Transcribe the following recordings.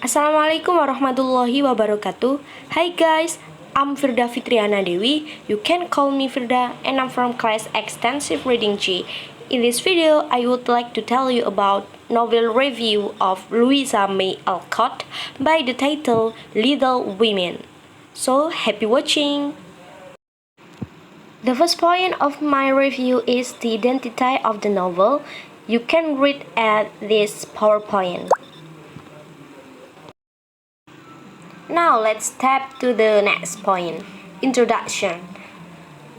Assalamualaikum warahmatullahi wabarakatuh. Hi guys, I'm Firda Fitriana Dewi. You can call me Firda and I'm from class Extensive Reading G. In this video, I would like to tell you about novel review of Louisa May Alcott by the title Little Women. So, happy watching! The first point of my review is the identity of the novel. You can read at this PowerPoint. Now let's step to the next point. Introduction.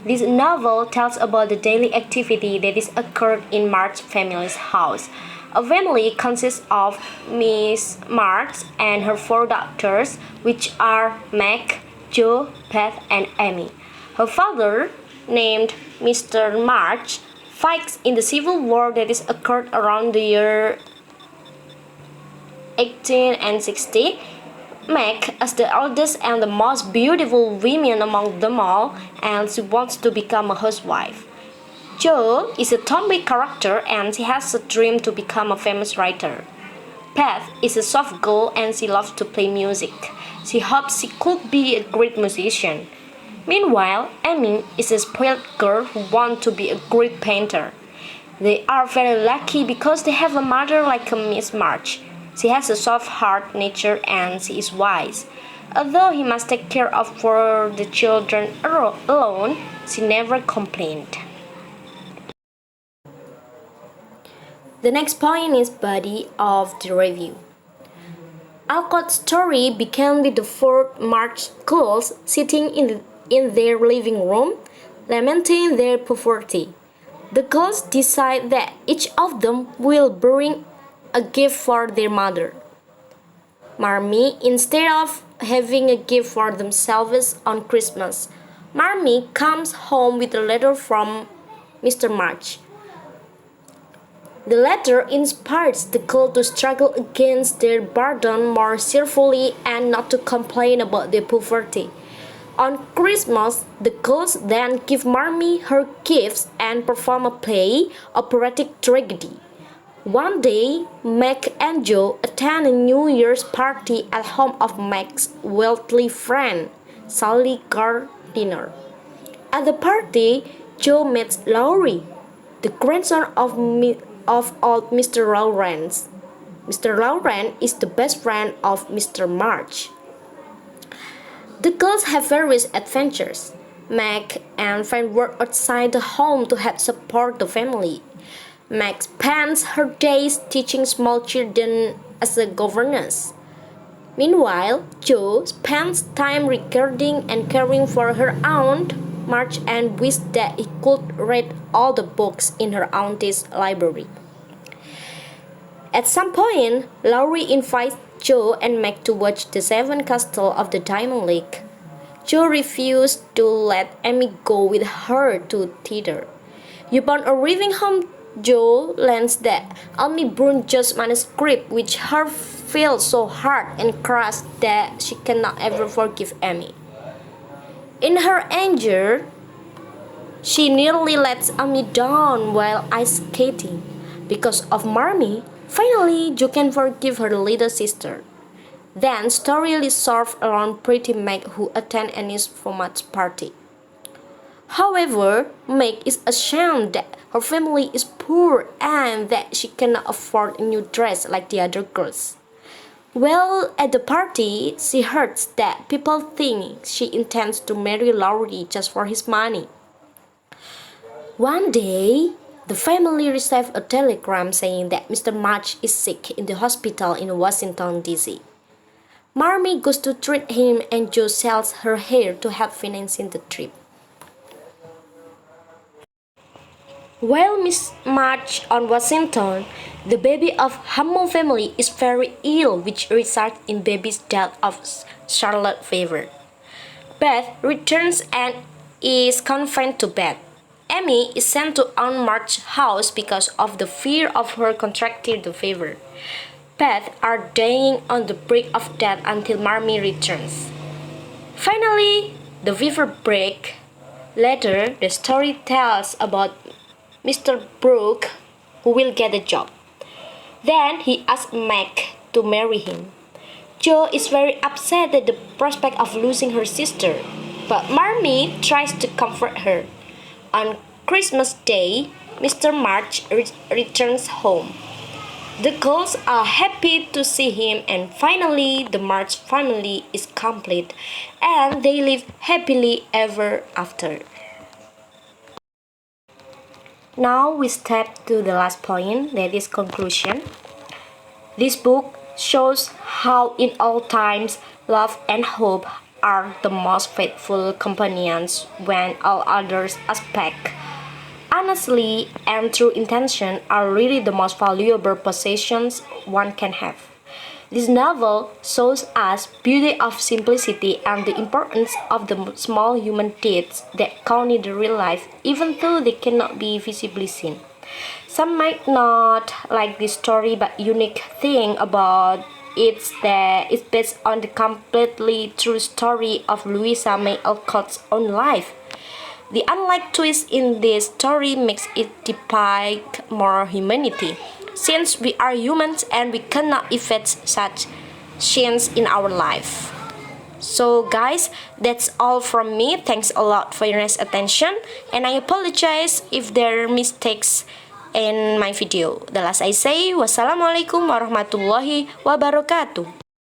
This novel tells about the daily activity that is occurred in March's family's house. A family consists of Miss March and her four daughters, which are Meg, Jo, Beth, and Amy. Her father, named Mr. March, fights in the civil war that is occurred around the year 1860. Meg is the eldest and the most beautiful woman among them all, and she wants to become a housewife. Jo is a tomboy character and she has a dream to become a famous writer. Beth is a soft girl and she loves to play music. She hopes she could be a great musician. Meanwhile, Amy is a spoiled girl who wants to be a great painter. They are very lucky because they have a mother like a Miss March. She has a soft heart nature and she is wise. Although he must take care of for the children alone, she never complained. The next point is body of the review. Alcott's story began with the four March girls sitting in their living room, lamenting their poverty. The girls decide that each of them will bring a gift for their mother. Marmee, instead of having a gift for themselves on Christmas, Marmee comes home with a letter from Mr. March. The letter inspires the girls to struggle against their burden more cheerfully and not to complain about their poverty. On Christmas, the girls then give Marmee her gifts and perform a play, operatic tragedy. One day, Meg and Jo attend a New Year's party at home of Meg's wealthy friend, Sally Gardiner. At the party, Jo meets Laurie, the grandson of old Mr. Lawrence. Mr. Lawrence is the best friend of Mr. March. The girls have various adventures. Meg and find work outside the home to help support the family. Meg spends her days teaching small children as a governess. Meanwhile, Jo spends time regarding and caring for her aunt, March, and wishes that he could read all the books in her auntie's library. At some point, Laurie invites Jo and Meg to watch the Seven Castles of the Diamond League. Jo refuses to let Amy go with her to theater. Upon arriving home, Jo learns that Amy burned Jo's manuscript, which her feels so hard and crushed that she cannot ever forgive Amy. In her anger, she nearly lets Amy down while ice skating. Because of Marmee, finally Jo can forgive her little sister. Then story is solved around pretty Meg who attend Annie's format party. However, Meg is ashamed that her family is poor and that she cannot afford a new dress like the other girls. While at the party, she hears that people think she intends to marry Laurie just for his money. One day, the family receives a telegram saying that Mr. March is sick in the hospital in Washington, D.C. Marmee goes to treat him and Jo sells her hair to help financing the trip. While Miss March on Washington, the baby of Hammond family is very ill, which results in baby's death of scarlet fever. Beth returns and is confined to bed. Amy is sent to Aunt March's house because of the fear of her contracting the fever. Beth are dying on the brink of death until Marmee returns. Finally, the fever breaks. Later, the story tells about Mr. Brooke, who will get a job. Then he asks Meg to marry him. Jo is very upset at the prospect of losing her sister, but Marmee tries to comfort her. On Christmas Day, Mr. March returns home. The girls are happy to see him, and finally the March family is complete and they live happily ever after. Now we step to the last point, that is conclusion. This book shows how in all times love and hope are the most faithful companions when all others aspects, honestly and true intention are really the most valuable possessions one can have. This novel shows us beauty of simplicity and the importance of the small human deeds that count in the real life even though they cannot be visibly seen. Some might not like this story, but unique thing about it's that it's based on the completely true story of Louisa May Alcott's own life. The unlike twist in this story makes it depict more humanity, since we are humans and we cannot evade such scenes in our life. So guys, that's all from me. Thanks a lot for your nice attention, and I apologize if there are mistakes in my video. The last I say, wassalamualaikum warahmatullahi wabarakatuh.